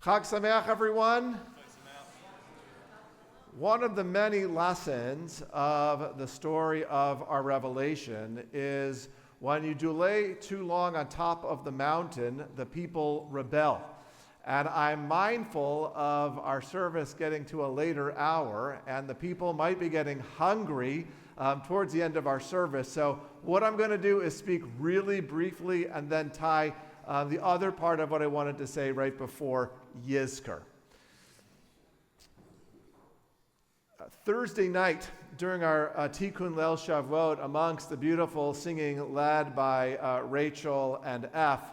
Chag Sameach, everyone. One of the many lessons of the story of our Revelation is when you delay too long on top of the mountain, the people rebel. And I'm mindful of our service getting to a later hour, and the people might be getting hungry towards the end of our service. So what I'm going to do is speak really briefly and then tie the other part of what I wanted to say right before Yizkor. Thursday night, during our Tikkun Leil Shavuot, amongst the beautiful singing led by Rachel and F,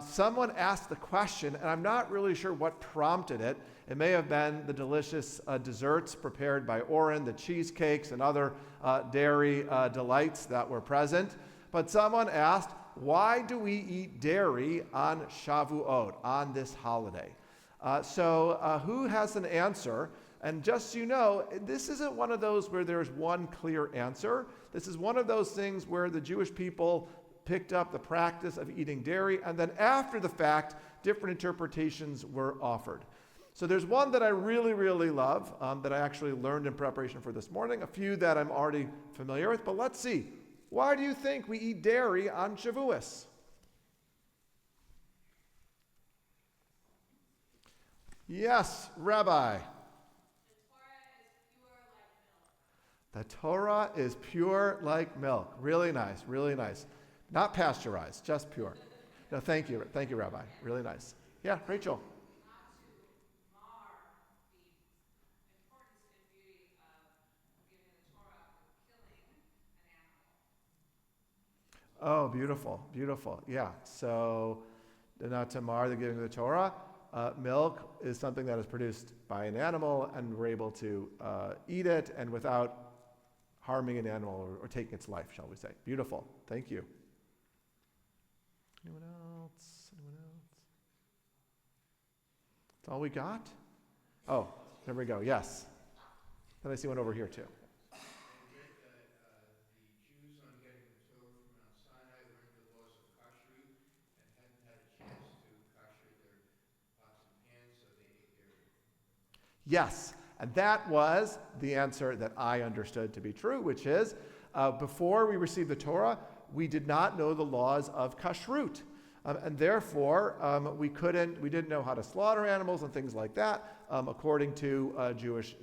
someone asked the question, and I'm not really sure what prompted it. It may have been the delicious desserts prepared by Earne, the cheesecakes and other dairy delights that were present. But someone asked, why do we eat dairy on Shavuot, on this holiday? So who has an answer? And just so you know, this isn't one of those where there's one clear answer. This is one of those things where the Jewish people picked up the practice of eating dairy, and then after the fact, different interpretations were offered. So there's one that I really, really love that I actually learned in preparation for this morning, a few that I'm already familiar with, but let's see. Why do you think we eat dairy on Shavuos? Yes, Rabbi. The Torah is pure like milk. Really nice, really nice. Not pasteurized, just pure. No, thank you, Rabbi. Really nice. Yeah, Rachel. Not to mar the importance and beauty of giving the Torah with killing an animal. Oh, beautiful, beautiful. Yeah, so not to mar the giving of the Torah. Milk is something that is produced by an animal, and we're able to eat it, and without harming an animal or taking its life, shall we say. Beautiful. Thank you. Anyone else? That's all we got? Oh, there we go. Yes. Then I see one over here too. The Jews on getting the Torah from Mount Sinai learned the laws of kashrut and hadn't had a chance to kasher their pots and pans, so they ate dairy. Yes, and that was the answer that I understood to be true, which is before we received the Torah, we did not know the laws of kashrut. And therefore, we didn't know how to slaughter animals and things like that, according to Jewish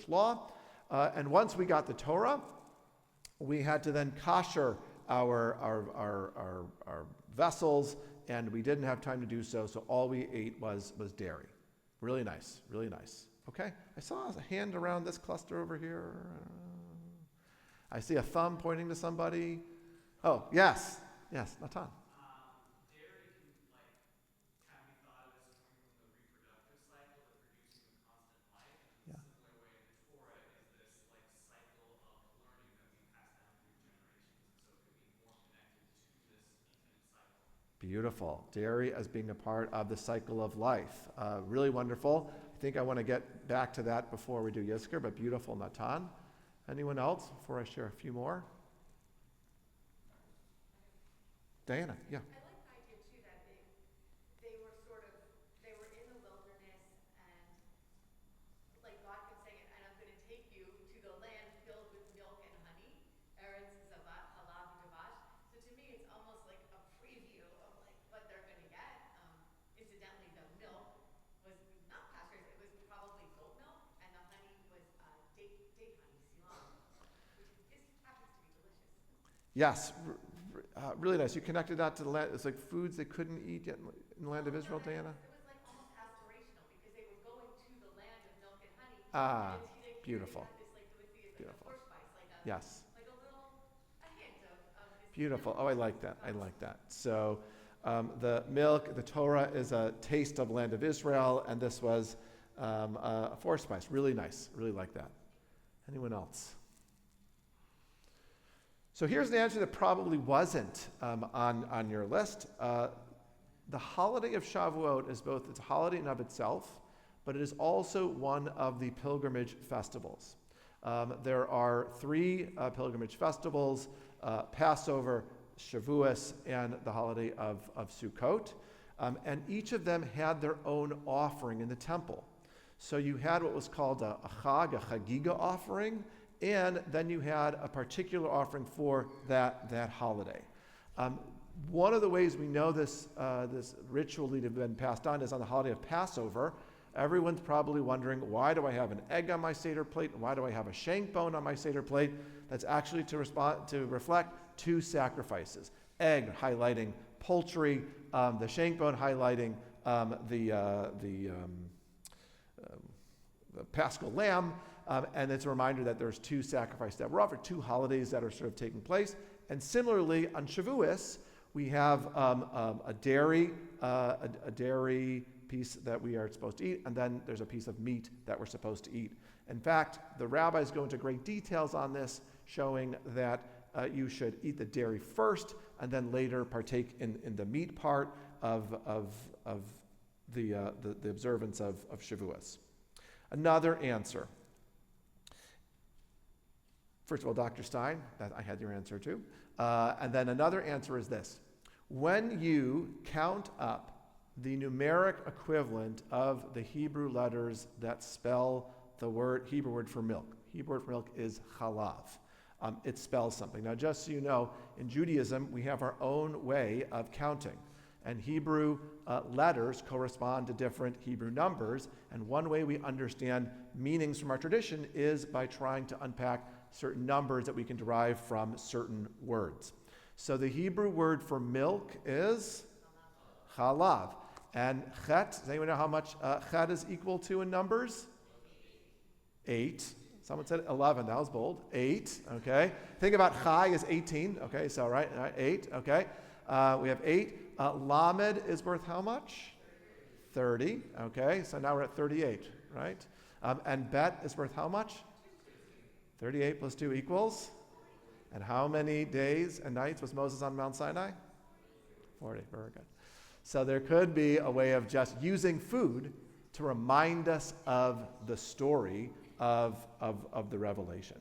law. And once we got the Torah, we had to then kasher our vessels, and we didn't have time to do so. So all we ate was dairy. Really nice, really nice. Okay, I saw a hand around this cluster over here. I see a thumb pointing to somebody. Oh, yes, Natan. Dairy can be thought of as coming from the reproductive cycle, the producing the constant life, and in a similar way, the Torah is this cycle of learning that we pass down through generations, and so it could be more connected to this infinite cycle. Beautiful. Dairy as being a part of the cycle of life. Really wonderful. I think I want to get back to that before we do Yizkor, but beautiful, Natan. Anyone else before I share a few more? Diana, yeah. I like the idea too that they were in the wilderness, and like God could say, and I'm going to take you to the land filled with milk and honey, Eretz Zavat, Halav Davash. So to me, it's almost like a preview of what they're going to get. Incidentally, the milk was not pasteurized; it was probably goat milk, and the honey was date honey, Ceylon, which happens to be delicious. Yes, really nice. You connected that to the land. It's like foods they couldn't eat yet in the land of Israel, Diana? It was like almost aspirational because they were going to the land of milk and honey. Ah, and beautiful. Beautiful. A horse spice, Yes. like a hint of this. Beautiful. Oh, I like that. So the milk, the Torah is a taste of the land of Israel, and this was a forest spice. Really nice. Really like that. Anyone else? So here's an answer that probably wasn't on your list. The holiday of Shavuot is both, it's a holiday in of itself, but it is also one of the pilgrimage festivals. There are three pilgrimage festivals, Passover, Shavuos, and the holiday of Sukkot. And each of them had their own offering in the temple. So you had what was called a chag, a chagiga offering, and then you had a particular offering for that holiday. One of the ways we know this ritually to have been passed on is on the holiday of Passover. Everyone's probably wondering, why do I have an egg on my Seder plate, and why do I have a shank bone on my Seder plate? That's actually to reflect two sacrifices. Egg highlighting poultry, the shank bone highlighting the Paschal lamb, and it's a reminder that there's two sacrifices that were offered, two holidays that are sort of taking place. And similarly, on Shavuos, we have a dairy piece that we are supposed to eat, and then there's a piece of meat that we're supposed to eat. In fact, the rabbis go into great details on this, showing that you should eat the dairy first, and then later partake in the meat part of the observance of Shavuos. Another answer. First of all, Dr. Stein, I had your answer too. And then another answer is this. When you count up the numeric equivalent of the Hebrew letters that spell the Hebrew word for milk. Hebrew word for milk is chalav. It spells something. Now, just so you know, in Judaism, we have our own way of counting. And Hebrew letters correspond to different Hebrew numbers. And one way we understand meanings from our tradition is by trying to unpack certain numbers that we can derive from certain words. So the Hebrew word for milk is chalav. And chet, does anyone know how much chet is equal to in numbers? 8. Someone said 11. That was bold. 8. Okay. Think about chai is 18. Okay. So right 8. Okay. We have 8. Lamed is worth how much? 30. Okay. So now we're at 38. Right. And bet is worth how much? 38 plus 2 equals? And how many days and nights was Moses on Mount Sinai? 40. Very good. So there could be a way of just using food to remind us of the story of the revelation.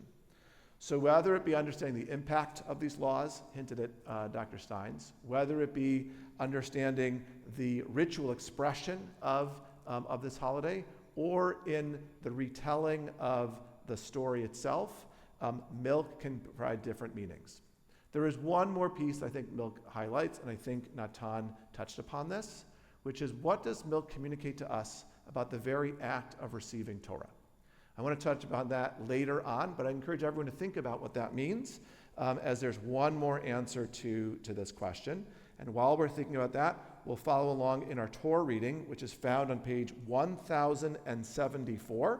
So whether it be understanding the impact of these laws, hinted at Dr. Stein's, whether it be understanding the ritual expression of this holiday, or in the retelling of the story itself, milk can provide different meanings. There is one more piece I think milk highlights, and I think Natan touched upon this, which is what does milk communicate to us about the very act of receiving Torah? I want to touch upon that later on, but I encourage everyone to think about what that means, as there's one more answer to this question. And while we're thinking about that, we'll follow along in our Torah reading, which is found on page 1074.